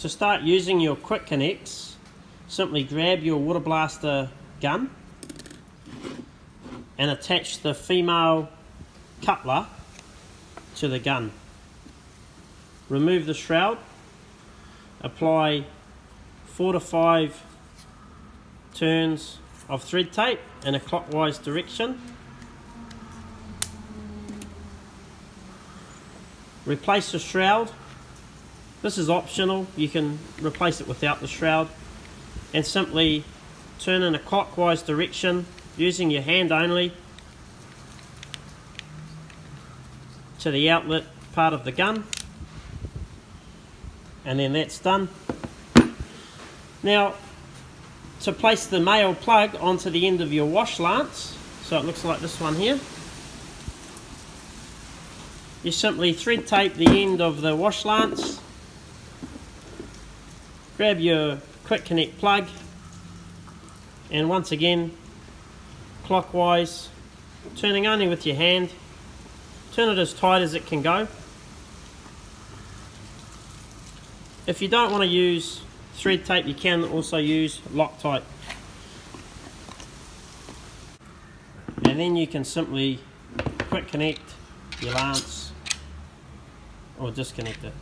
To start using your quick connects, simply grab your water blaster gun and attach the female coupler to the gun. Remove the shroud, apply 4 to 5 turns of thread tape in a clockwise direction. Replace the shroud. This is optional, you can replace it without the shroud, and simply turn in a clockwise direction using your hand only to the outlet part of the gun, and then that's done. Now, to place the male plug onto the end of your wash lance, so it looks like this one here, you simply thread tape the end of the wash lance, grab your quick connect plug, and once again clockwise, turning only with your hand, turn it as tight as it can go. If you don't want to use thread tape, you can also use Loctite, and then you can simply quick connect your lance or disconnect it.